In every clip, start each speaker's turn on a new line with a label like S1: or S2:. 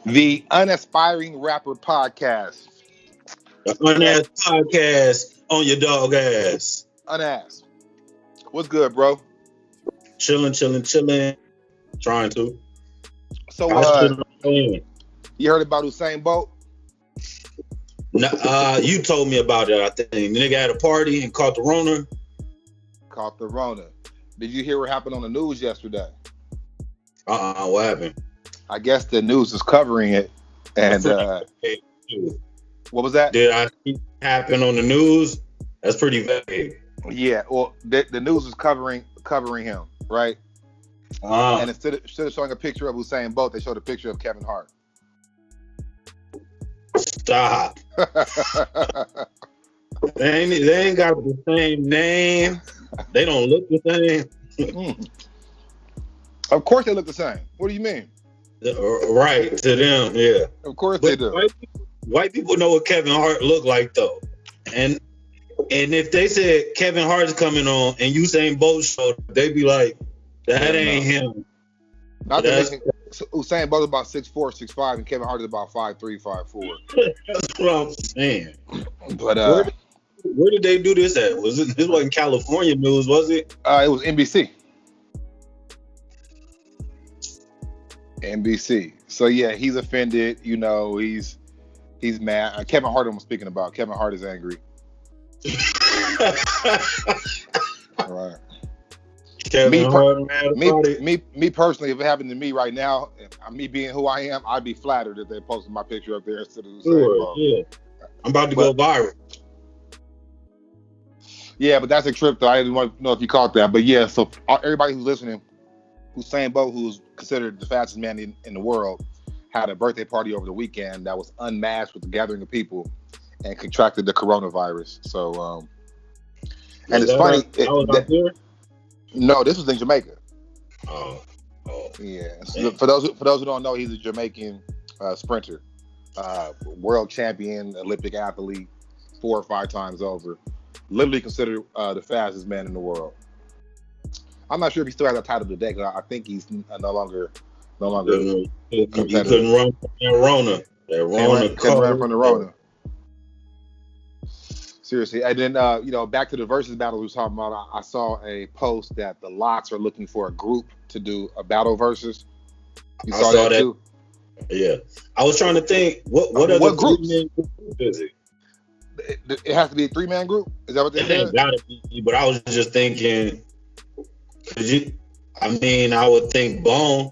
S1: The Unaspiring Rapper Podcast.
S2: The Unass Podcast on your dog ass.
S1: Unass. What's good, bro?
S2: Chilling. Trying to.
S1: So, you heard about Usain Bolt?
S2: You told me about it, I think. The nigga had a party and caught the Rona.
S1: Caught the Rona. Did you hear what happened on the news yesterday?
S2: What happened?
S1: I guess the news is covering it. And what was that?
S2: Did I see it happen on the news? That's pretty vague.
S1: Yeah, well, the news is covering him, right? And instead of showing a picture of Usain Bolt, they showed a picture of Kevin Hart.
S2: Stop. They ain't got the same name. They don't look the same.
S1: Of course they look the same. What do you mean?
S2: Right, to them, yeah.
S1: Of course they do.
S2: White people know what Kevin Hart look like, though. And if they said Kevin Hart's coming on and Usain Bolt showed, they'd be like, that ain't him.
S1: Usain Bolt is about 6'4", 6'5", and Kevin Hart is about 5'3", 5'4".
S2: That's what I'm saying.
S1: But
S2: where did they do this at? This wasn't California news, was it?
S1: It was NBC. NBC. So yeah, he's offended. You know, he's mad. Kevin Hart I'm speaking about. Kevin Hart is angry. All right. Me personally, if it happened to me right now, me being who I am, I'd be flattered if they posted my picture up there instead of the same.
S2: Yeah. I'm about to go viral.
S1: Yeah, but that's a trip though. I didn't want to know if you caught that. But yeah, so everybody who's listening, Usain Bolt, who's considered the fastest man in the world, had a birthday party over the weekend that was unmasked with a gathering of people and contracted the coronavirus. So, and it's funny. No, this was in Jamaica.
S2: Oh.
S1: Yeah. So for those who don't know, he's a Jamaican sprinter, world champion, Olympic athlete, 4 or 5 times over. Literally considered the fastest man in the world. I'm not sure if he still has that title today, because I think he's no longer.
S2: He couldn't run from that Rona.
S1: Couldn't run from the Rona. Seriously, and then back to the versus battle we were talking about. I saw a post that the Locks are looking for a group to do a battle versus. You saw that too?
S2: Yeah, I was trying to think what other
S1: groups
S2: is it?
S1: It has to be a 3-man group. Is that what they said?
S2: Gotta be, but I was just thinking, I would think Bone.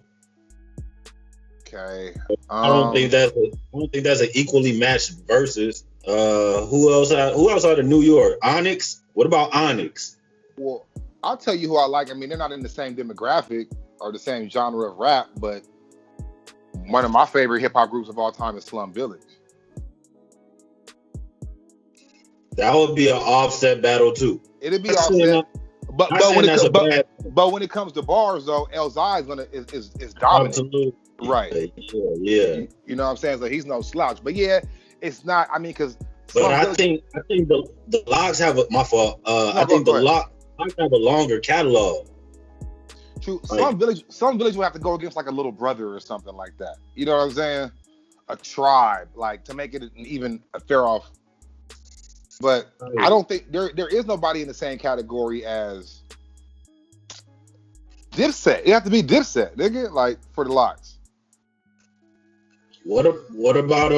S1: Okay.
S2: I don't think that's an equally matched versus. Who else out of New York? Onyx? What about Onyx?
S1: Well, I'll tell you who I like. I mean, they're not in the same demographic or the same genre of rap, but one of my favorite hip hop groups of all time is Slum Village.
S2: That would be an Offset battle too.
S1: It'd be Offset. But when it comes to bars, though, Elzai is dominant.
S2: Absolutely.
S1: Right.
S2: Yeah.
S1: You know what I'm saying? So he's no slouch. But yeah, it's not. I mean, because.
S2: But I think the Locks have my fault. I think the Locks have a longer catalog.
S1: True. Some village will have to go against like a Little Brother or something like that. You know what I'm saying? A Tribe, like to make it even a fair off. But I don't think there is nobody in the same category as Dipset. You have to be Dipset, nigga, like for the Locks.
S2: What about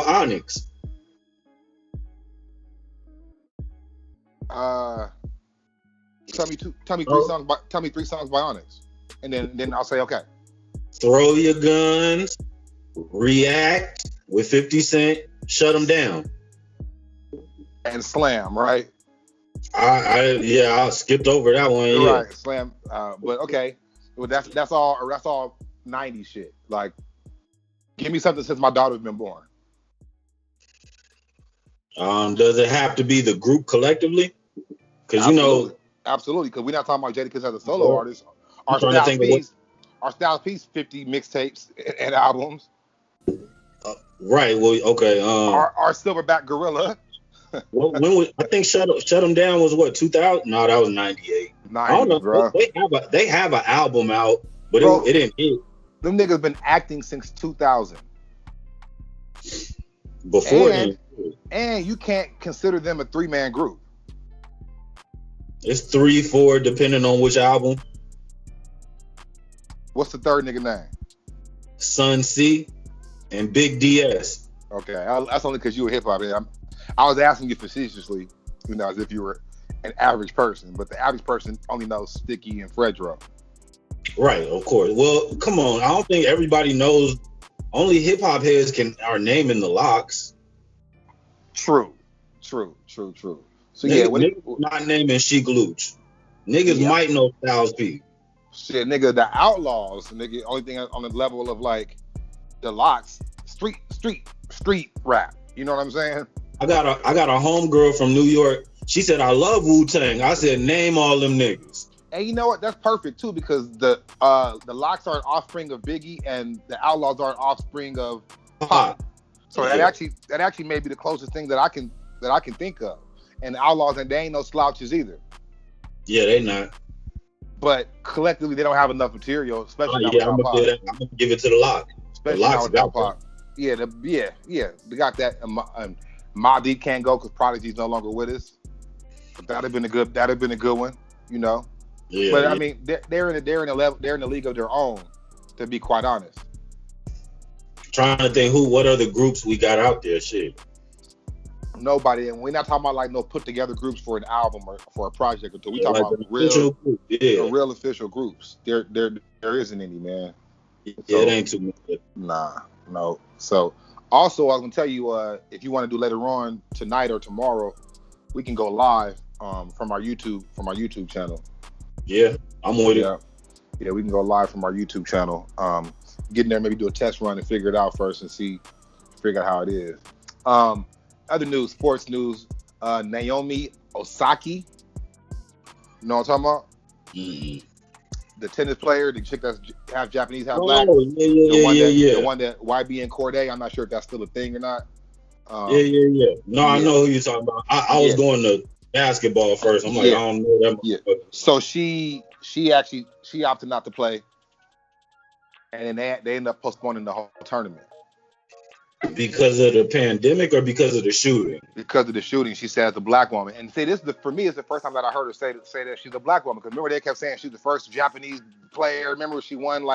S2: Onyx?
S1: Tell me 3 songs by Onyx, and then I'll say okay.
S2: Throw Your Guns, React with 50 Cent, Shut 'Em Down,
S1: and Slam, right?
S2: I skipped over that one. Yeah.
S1: Right, Slam. But okay, well that's all 90s shit. Like, give me something since my daughter's been born.
S2: Does it have to be the group collectively? Because
S1: absolutely. Because we're not talking about Jadakiss as a solo artist. Our Styles P 50 mixtapes and albums.
S2: Right. Well, okay.
S1: Our Silverback Gorilla.
S2: I think Shut 'Em Down was what, 2000? No, that was 98. I don't know, bro. They have an album out, but it didn't hit.
S1: Them niggas been acting since 2000.
S2: Before then,
S1: and you can't consider them a 3-man group.
S2: It's 3, 4, depending on which album.
S1: What's the third nigga name?
S2: Sun C and Big DS.
S1: Okay, that's only because you were hip hop. I was asking you facetiously, as if you were an average person, but the average person only knows Sticky and Fredro.
S2: Right, of course. Well, come on. I don't think everybody knows. Only hip hop heads are naming the locks.
S1: True. So
S2: niggas not naming Sheek Luch. Niggas might know Styles P.
S1: Shit, nigga, the Outlaws, nigga, only thing on the level of like the locks, street rap. You know what I'm saying?
S2: I got a homegirl from New York. She said, I love Wu-Tang. I said, name all them niggas.
S1: And you know what? That's perfect too, because the locks are an offspring of Biggie and the Outlaws are an offspring of Pac. So that actually may be the closest thing that I can think of. And the Outlaws, and they ain't no slouches either.
S2: Yeah, they not.
S1: But collectively, they don't have enough material, especially
S2: I'm gonna give it to the lock.
S1: Especially now without Pac. Yeah, they got that. Mobb Deep can't go because Prodigy's no longer with us. But that'd have been a good one, Yeah, but I mean, they're in the league of their own, to be quite honest.
S2: Trying to think what other groups we got out there, shit.
S1: Nobody, and we're not talking about like no put together groups for an album or for a project. Until we talking about real official groups. There isn't any, man.
S2: Yeah, it ain't too much.
S1: Nah, no. So also, I was gonna tell you, if you want to do later on tonight or tomorrow, we can go live from our YouTube channel.
S2: Yeah, I'm with it.
S1: Yeah, we can go live from our YouTube channel. Get in there, maybe do a test run and figure it out first and figure out how it is. Other news, sports news. Naomi Osaka. You know what I'm talking about?
S2: Mm-hmm.
S1: The tennis player, the chick that's half Japanese, half black.
S2: Yeah.
S1: The one that YB and Corday. I'm not sure if that's still a thing or not.
S2: Yeah. No, I know who you're talking about. I was going to basketball first. I'm like, I don't know that.
S1: Yeah. So she opted not to play, and then they ended up postponing the whole tournament.
S2: Because of the pandemic or because of the shooting?
S1: Because of the shooting, she said, as a black woman. And say this, for me, it's the first time that I heard her say that she's a black woman. Because remember, they kept saying she's the first Japanese player. Remember, she won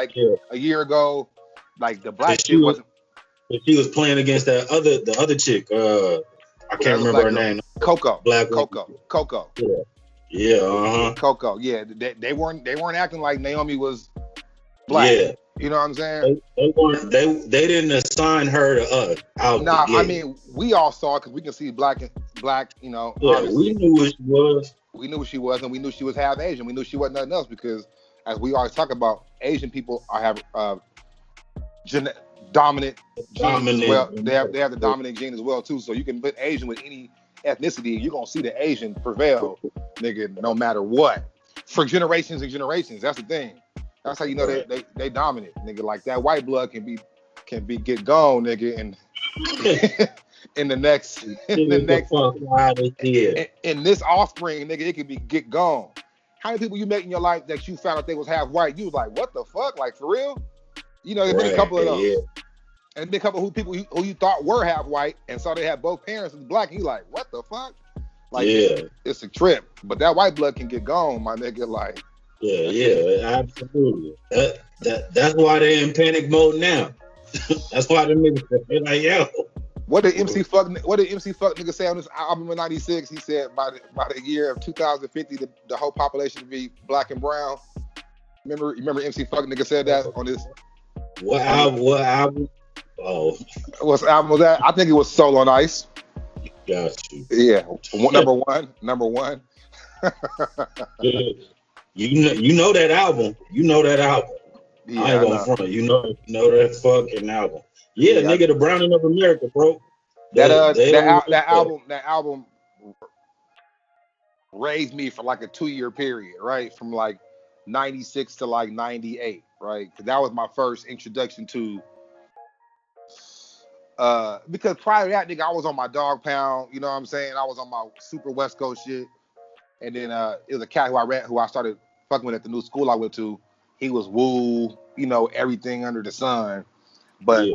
S1: a year ago. Like the black chick wasn't.
S2: She was playing against the other chick. I can't remember her name.
S1: Coco.
S2: Black
S1: Coco.
S2: Yeah.
S1: Coco. Yeah. They weren't acting like Naomi was black. Yeah. You know what I'm saying?
S2: They didn't assign her to us.
S1: I mean, we all saw it because we can see black.
S2: Yeah, we knew what she was.
S1: We knew what she was, and we knew she was half Asian. We knew she wasn't nothing else because, as we always talk about, Asian people have dominant genes as well. They have the dominant gene as well too. So you can put Asian with any ethnicity, and you're gonna see the Asian prevail, nigga, no matter what. For generations and generations, that's the thing. That's how you know they dominant, nigga. Like that white blood can get gone, nigga, and in this offspring, nigga, it could be get gone. How many people you met in your life that you found out they was half white? You was like, what the fuck? Like for real? There's been a couple of those. Yeah. And been a couple of people who you thought were half white and saw they had both parents was black, and you like, what the fuck? Like it's a trip. But that white blood can get gone, my nigga, like.
S2: Yeah, absolutely. That's why they're in panic mode now. That's why the niggas are like, yo.
S1: What did MC Fukk nigga say on this album in '96? He said by the year of 2050, the whole population would be black and brown. Remember MC Fukk nigga said that on this.
S2: What album? Oh,
S1: what album was that? I think it was Soul on Ice.
S2: Got you.
S1: Yeah, number one.
S2: You know that album. Yeah, I ain't gonna front. You know that fucking album. Yeah, nigga, the Browning of America, bro.
S1: That album raised me for like a 2-year period, right? From like 96 to like 98, right? Because that was my first introduction to. Because prior to that, nigga, I was on my dog pound. You know what I'm saying? I was on my super West Coast shit. And then it was a cat who I started fucking with at the new school I went to. He was woo, everything under the sun. But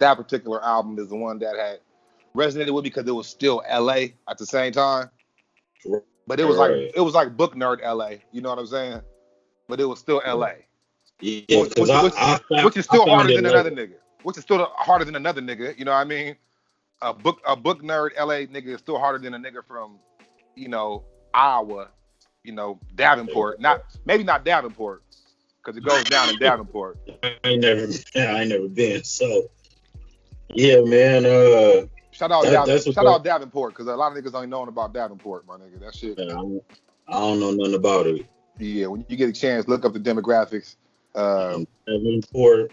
S1: that particular album is the one that had resonated with me because it was still LA at the same time. But it was like book nerd LA, you know what I'm saying? But it was still LA.
S2: Yeah,
S1: which is still harder than another nigga. Which is still harder than another nigga, you know what I mean? A book nerd LA nigga is still harder than a nigga from, you know, Iowa, you know, Davenport. Maybe not Davenport, because it goes down in Davenport.
S2: I ain't never been. So yeah, man.
S1: Shout out Davenport, because a lot of niggas ain't knowing about Davenport, my nigga. That shit.
S2: I don't know nothing about it.
S1: Yeah, when you get a chance, look up the demographics.
S2: Davenport.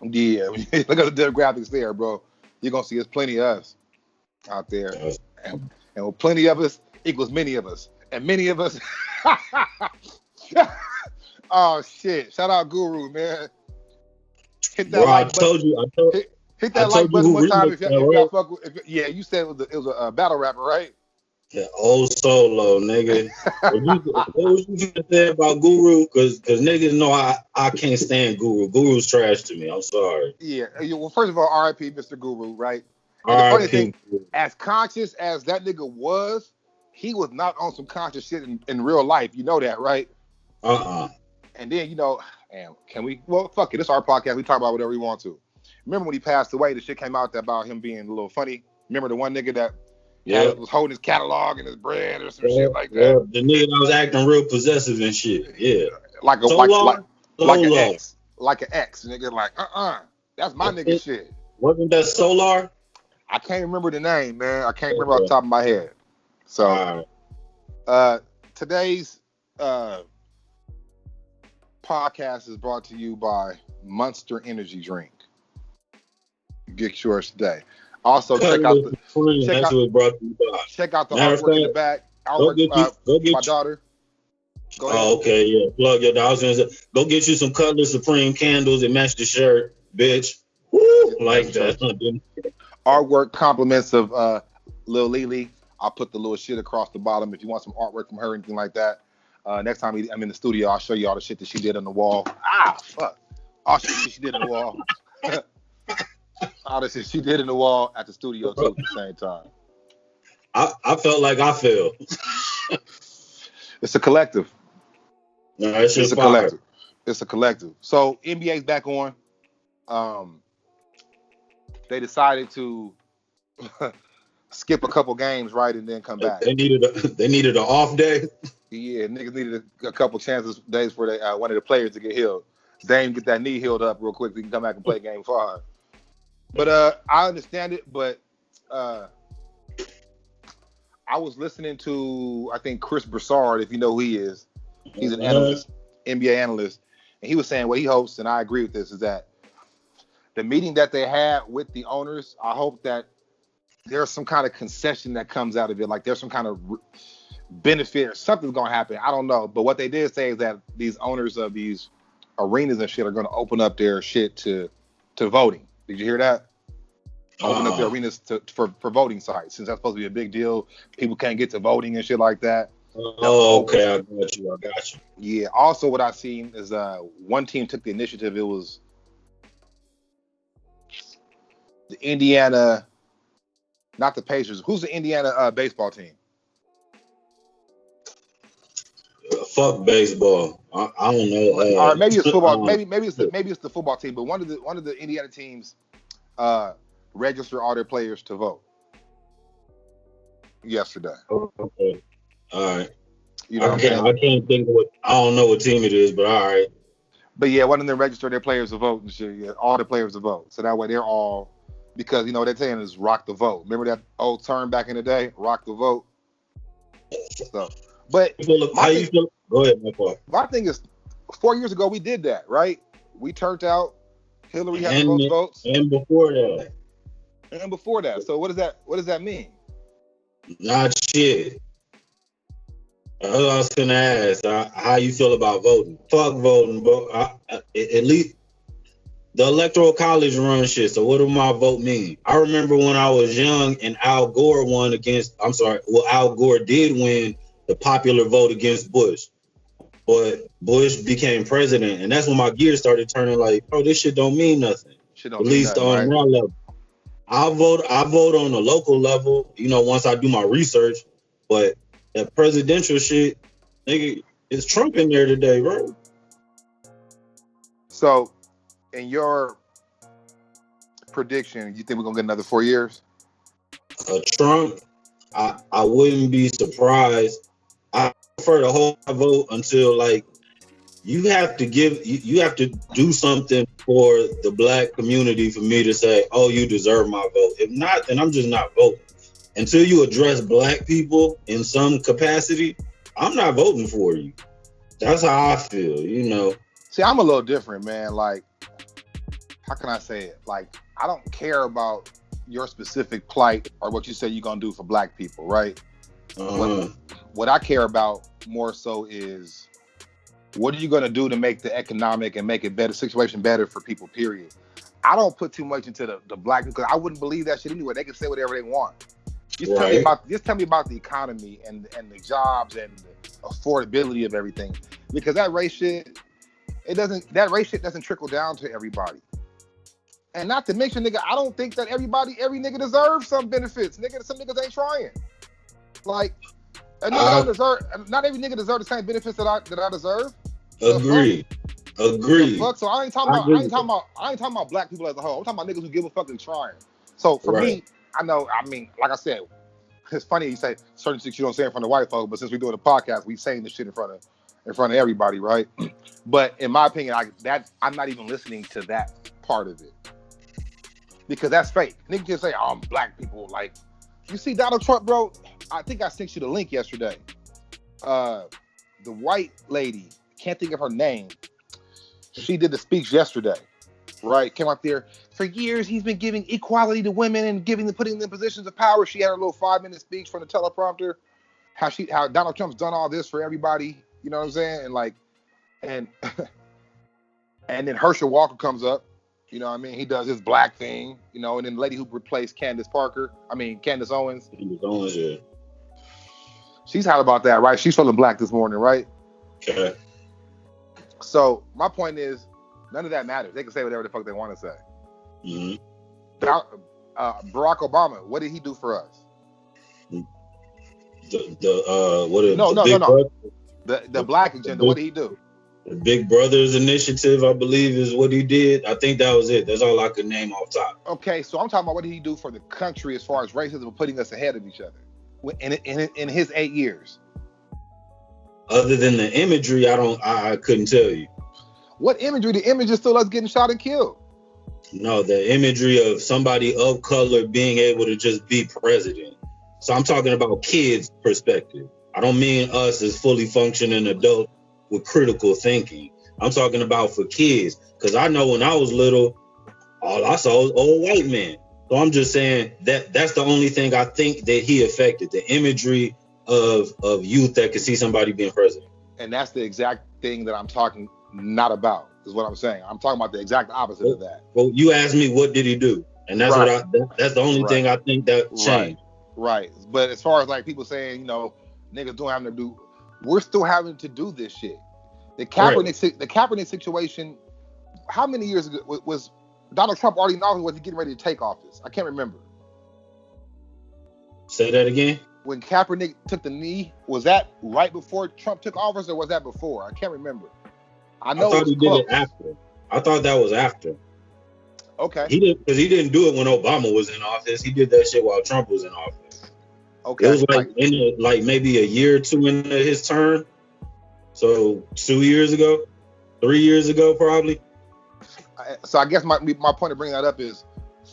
S1: Yeah, when you look at the demographics there, bro, you're gonna see there's plenty of us out there, and with plenty of us equals many of us, and many of us. Oh shit! Shout out Guru, man. Hit that like button. Hit that like button one time if y'all fuck with. Yeah, you said it was a battle rapper, right?
S2: Yeah, old Solo, nigga. What was you gonna say about Guru? Because niggas know I can't stand Guru. Guru's trash to me. I'm sorry.
S1: Yeah. Well, first of all, R.I.P. Mr. Guru, right? And the funny thing, as conscious as that nigga was, he was not on some conscious shit in real life. You know that, right? And then, you know, can we? Well, fuck it. It's our podcast. We talk about whatever we want to. Remember when he passed away, the shit came out about him being a little funny. Remember the one nigga that was holding his catalog and his bread or some shit like that?
S2: The nigga that was acting real possessive and shit. Yeah.
S1: Like an ex. Like an ex. Nigga, like, that's my nigga shit.
S2: Wasn't that Solar?
S1: I can't remember the name, man. I can't remember off the top of my head. So, today's podcast is brought to you by Monster Energy Drink. Get yours today. Also, check out the artwork in the back. Artwork, my daughter. Go ahead.
S2: Oh, okay, yeah. Plug your daughter. I was gonna say, go get you some Cutlass Supreme candles and match the shirt, bitch. Woo! Like that.
S1: Artwork compliments of Lil Lily. I'll put the little shit across the bottom if you want some artwork from her or anything like that. Next time I'm in the studio, I'll show you all the shit that she did on the wall. Fuck. All the shit she did on the wall. All the shit she did in the wall at the studio too at the same time.
S2: I felt like I failed.
S1: It's a collective.
S2: No, it's a collective.
S1: It's a collective. So NBA's back on. They decided to skip a couple games, right, and then come back.
S2: They needed an off day.
S1: Yeah, niggas needed a couple days for one of the players to get healed. Dame get that knee healed up real quick so he can come back and play game 5. But I understand it, but I was listening to, I think, Chris Broussard, if you know who he is. He's an analyst, NBA analyst. And he was saying what he hopes, and I agree with this, is that the meeting that they had with the owners, I hope that there's some kind of concession that comes out of it. Like there's some kind of benefit or something's going to happen. I don't know. But what they did say is that these owners of these arenas and shit are going to open up their shit to voting. Did you hear that? Open up the arenas for voting sites, since that's supposed to be a big deal. People can't get to voting and shit like that.
S2: Oh, okay. I got you.
S1: Yeah. Also, what I seen is one team took the initiative. It was the Indiana, not the Pacers. Who's the Indiana baseball team?
S2: Fuck baseball. I don't know.
S1: All right, maybe it's football. Maybe it's the football team. But one of the Indiana teams registered all their players to vote yesterday.
S2: Okay. All right.
S1: You know,
S2: I can't think of I don't know what team it is, but all right.
S1: But yeah, one of them registered their players to vote and shit. Yeah, all the players to vote. So that way they're all, because you know what they're saying is rock the vote. Remember that old term back in the day, rock the vote. So, but
S2: how you feel? Go ahead, my fault.
S1: My thing is, 4 years ago we did that, right? We turned out. Hillary had the most votes.
S2: And before that.
S1: So what does that mean?
S2: Not shit. I was gonna ask how you feel about voting. Fuck voting, bro. At least the electoral college run shit. So what do my vote mean? I remember when I was young and Al Gore Al Gore did win the popular vote against Bush. But Bush became president, and that's when my gears started turning like, bro, this shit don't mean nothing.
S1: Shit don't
S2: At
S1: mean
S2: least
S1: nothing,
S2: on
S1: right?
S2: that level. I vote on the local level, once I do my research. But that presidential shit, nigga, is Trump in there today, bro?
S1: So, in your prediction, you think we're gonna get another 4 years?
S2: Trump, I wouldn't be surprised. I prefer to hold my vote until you have to do something for the black community for me to say, oh, you deserve my vote. If not, then I'm just not voting. Until you address black people in some capacity, I'm not voting for you. That's how I feel,
S1: See, I'm a little different, man. Like, how can I say it? Like, I don't care about your specific plight or what you say you're gonna do for black people, right? What I care about more so is what are you gonna do to make the economic and make it better situation better for people, period. I don't put too much into the black because I wouldn't believe that shit anyway. They can say whatever they want. Just tell me about the economy and the jobs and the affordability of everything. Because that race shit doesn't trickle down to everybody. And not to mention, nigga, I don't think that every nigga deserves some benefits. Nigga, some niggas ain't trying. Like, not every nigga deserves the same benefits that I deserve.
S2: Agreed.
S1: So I ain't talking about black people as a whole. I'm talking about niggas who give a fuck and trying. So for me, like I said, it's funny you say certain shit you don't say in front of white folks, but since we're doing a podcast, we saying this shit in front of everybody, right? But in my opinion, I'm not even listening to that part of it. Because that's fake. Niggas just say, oh, I'm black people. Like, you see Donald Trump, bro? I think I sent you the link yesterday. The white lady, can't think of her name. She did the speech yesterday, right? Came up there. For years, he's been giving equality to women and putting them in positions of power. She had her little 5-minute speech from the teleprompter. How Donald Trump's done all this for everybody. You know what I'm saying? And and then Herschel Walker comes up. You know what I mean? He does his black thing, and then the lady who replaced Candace Owens.
S2: Candace Owens, yeah.
S1: She's hot about that, right? She's feeling black this morning, right?
S2: Okay.
S1: So my point is, none of that matters. They can say whatever the fuck they want to say.
S2: Mm-hmm.
S1: Barack Obama, what did he do for us? The black agenda. What did he do?
S2: The Big Brothers Initiative, I believe, is what he did. I think that was it. That's all I could name off top.
S1: Okay, so I'm talking about what did he do for the country as far as racism putting us ahead of each other in his 8 years?
S2: Other than the imagery, I couldn't tell you.
S1: What imagery? The image is still us getting shot and killed.
S2: No, the imagery of somebody of color being able to just be president. So I'm talking about kids' perspective. I don't mean us as fully functioning adults with critical thinking. I'm talking about for kids, because I know when I was little, all I saw was old white men. So I'm just saying that's the only thing I think that he affected, the imagery of youth that could see somebody being president.
S1: And that's the exact thing that I'm talking not about, is what I'm saying. I'm talking about the exact opposite of that.
S2: Well, you asked me what did he do, and that's that's the only thing I think that changed.
S1: Right. But as far as like people saying, niggas don't have to do, we're still having to do this shit. The Kaepernick situation, how many years ago was Donald Trump already announced, was he getting ready to take office? I can't remember.
S2: Say that again?
S1: When Kaepernick took the knee, was that right before Trump took office, or was that before? I can't remember. I thought he did it after.
S2: I thought that was after.
S1: Okay.
S2: He didn't do it when Obama was in office. He did that shit while Trump was in office.
S1: Okay.
S2: It was maybe a year or two into his term. So 2 years ago, 3 years ago, probably.
S1: So I guess my point of bringing that up is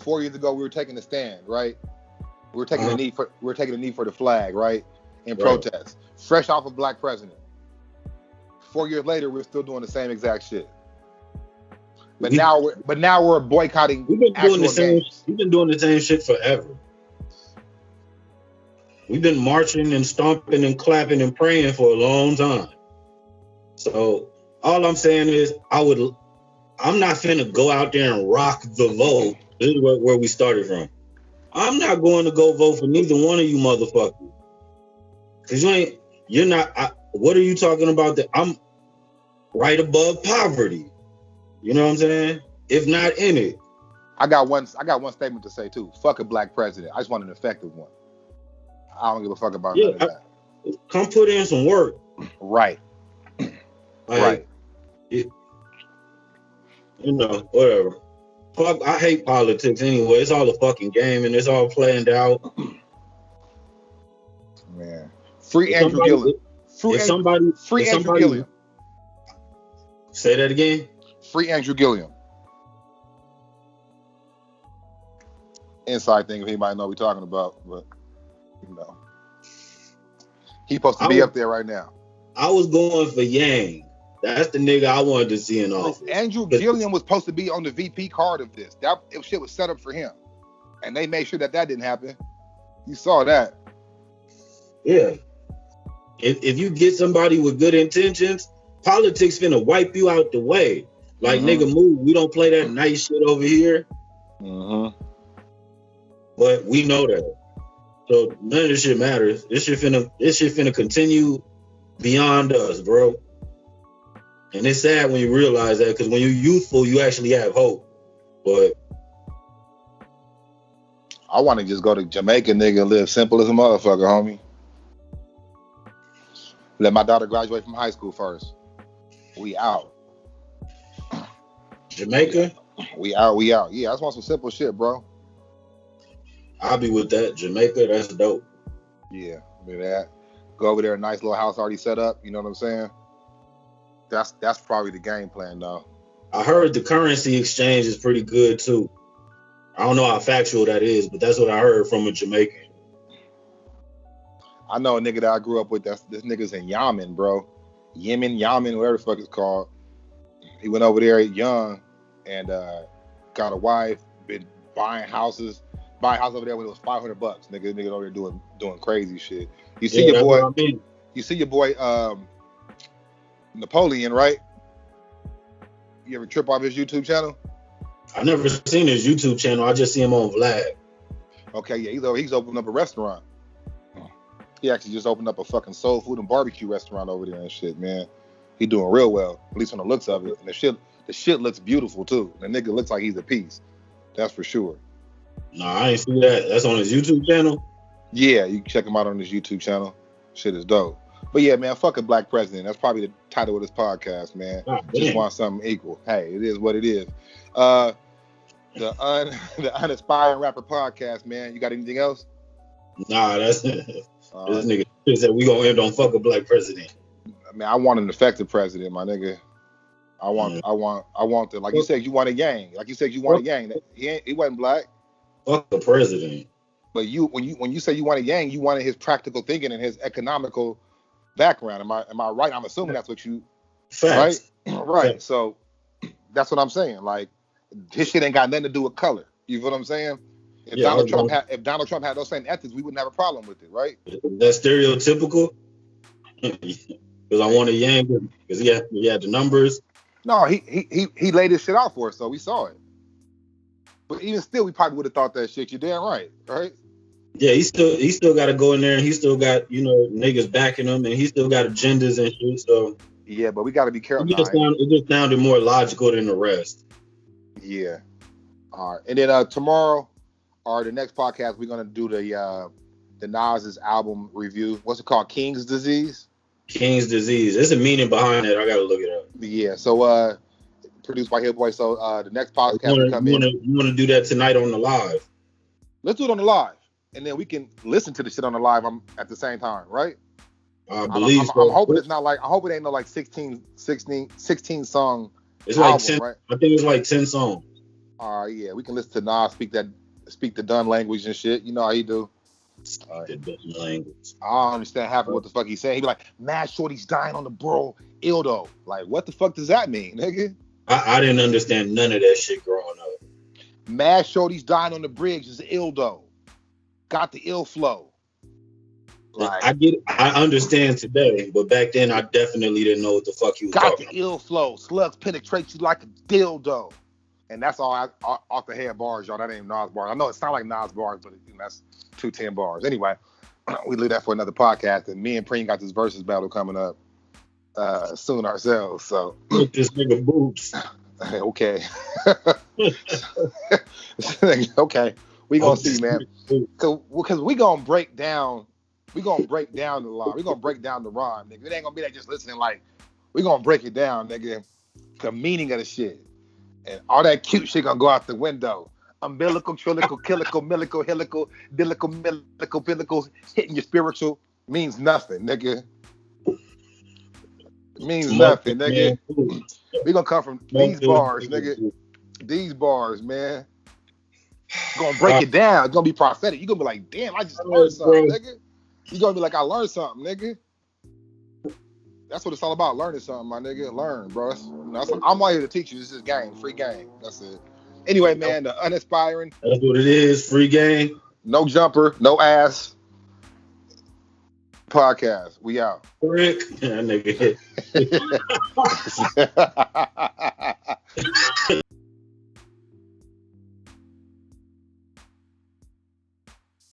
S1: 4 years ago we were taking a stand, right? We were taking a knee for the flag, right? In protest, fresh off a black president. 4 years later, we're still doing the same exact shit. But now we're boycotting.
S2: We've been doing the same shit forever. We've been marching and stomping and clapping and praying for a long time. So all I'm saying is I'm not finna go out there and rock the vote. This is where we started from. I'm not going to go vote for neither one of you motherfuckers. Cause you're not, what are you talking about? That I'm right above poverty. You know what I'm saying? If not in it.
S1: I got one statement to say too. Fuck a black president. I just want an effective one. I don't give a fuck about none of that.
S2: Come put in some work.
S1: Right. Right.
S2: Whatever. Fuck, I hate politics anyway. It's all a fucking game and it's all planned out.
S1: Man. Free Andrew Gilliam. Free Andrew Gilliam.
S2: Say that again.
S1: Free Andrew Gilliam. Inside thing if anybody know what we're talking about, but he's supposed to be up there right now.
S2: I was going for Yang. That's the nigga I wanted to see in office.
S1: Andrew Gilliam was supposed to be on the VP card of this. That shit was set up for him, and they made sure that didn't happen. You saw that.
S2: Yeah. If you get somebody with good intentions, politics finna wipe you out the way. Like, nigga, move. We don't play that nice shit over here. But we know that. So none of this shit matters. This shit finna continue beyond us, bro. And it's sad when you realize that, because when you're youthful, you actually have hope. But
S1: I want to just go to Jamaica, nigga, and live simple as a motherfucker, homie. Let my daughter graduate from high school first. We out.
S2: Jamaica?
S1: We out. Yeah, I just want some simple shit, bro.
S2: I'll be with that. Jamaica, that's dope.
S1: Yeah, do that. Go over there, a nice little house already set up. You know what I'm saying? That's probably the game plan, though.
S2: I heard the currency exchange is pretty good too. I don't know how factual that is, but that's what I heard from a Jamaican.
S1: I know a nigga that I grew up with. This nigga's in Yemen, bro. Yemen, whatever the fuck it's called. He went over there young and got a wife. Been buying houses over there when it was $500. Nigga over there doing crazy shit. You see your boy. You see your boy. Napoleon, right? You ever trip off his YouTube channel?
S2: I've never seen his YouTube channel. I just see him on Vlad.
S1: Okay, yeah, he's opened up a restaurant. He actually just opened up a fucking soul food and barbecue restaurant over there and shit, man. He doing real well, at least on the looks of it. And the shit looks beautiful too. The nigga looks like he's a piece. That's for sure.
S2: Nah, I ain't see that. That's on his YouTube channel?
S1: Yeah, you can check him out on his YouTube channel. Shit is dope. But yeah, man, fuck a black president. That's probably the title of this podcast, man. Just want something equal. Hey, it is what it is. The Unaspiring Rapper Podcast, man. You got anything else?
S2: Nah, that's this nigga said we gonna end on fuck a black president.
S1: I mean, I want an effective president, my nigga. I want the, like you said, you want a Yang. Like you said, you want a Yang. He wasn't black.
S2: Fuck the president.
S1: But when you say you want a Yang, you wanted his practical thinking and his economical background. Am I right? I'm assuming that's what you.
S2: Facts.
S1: Right.
S2: Facts.
S1: So that's what I'm saying. Like, his shit ain't got nothing to do with color. You feel what I'm saying? If Donald Trump had those same ethics, we wouldn't have a problem with it, right?
S2: That's stereotypical. Because I want a Yang because he had the numbers.
S1: No, he laid his shit out for us, so we saw it. But even still, we probably would have thought that shit. You're damn right?
S2: Yeah, he still got to go in there, and he still got niggas backing him, and he still got agendas and shit. So
S1: yeah, but we got to be careful.
S2: It just sounded more logical than the rest.
S1: Yeah. All right, and then tomorrow or the next podcast, we're gonna do the Nas's album review. What's it called? King's Disease.
S2: King's Disease. There's a meaning behind it. I gotta look it up.
S1: Yeah. So produced by Hit Boy. So the next podcast will come in.
S2: You want to do that tonight on the live?
S1: Let's do it on the live, and then we can listen to the shit on the live at the same time, right?
S2: I believe so.
S1: I'm hoping it's not like. I hope it ain't no like 16 song.
S2: It's
S1: album,
S2: like 10.
S1: Right?
S2: I think it's like 10 songs.
S1: Yeah, we can listen to Nas speak the done language and shit. You know how he do.
S2: The done language.
S1: I don't understand half of what the fuck he's saying. He be like, mad shorty's dying on the bro, ildo. Like, what the fuck does that mean, nigga?
S2: I didn't understand none of that shit growing up.
S1: Mad shorty's dying on the bridge is ildo. Got the ill flow.
S2: Like, I understand today, but back then I definitely didn't know what the fuck you was talking about.
S1: Got the ill flow. Slugs penetrate you like a dildo. And that's all off the head bars, y'all. That ain't Nas bars. I know it sounds like Nas bars, but that's 210 bars. Anyway, we leave that for another podcast. And me and Preem got this versus battle coming up soon ourselves. So
S2: this nigga boobs.
S1: Okay. Okay. We gonna see, man. Because we gonna break down. We gonna break down the line. We gonna break down the rhyme, nigga. It ain't gonna be like just listening. Like we gonna break it down, nigga. The meaning of the shit and all that cute shit gonna go out the window. Umbilical, trillical, killical, millical, helical, dillical, millical, billical, hitting your spiritual means nothing, nigga. Means nothing, nigga. We gonna come from these bars, nigga. These bars, man. Gonna break it down. It's gonna be prophetic. You gonna be like, damn, I just learned something, nigga. You gonna be like, I learned something, nigga. That's what it's all about. Learning something, my nigga. Learn, bro. I'm all here to teach you. This is game, free game. That's it. Anyway, man, the Unaspiring.
S2: That's what it is. Free game. No
S1: jumper, no ass. Podcast. We out.
S2: Rick. Nigga.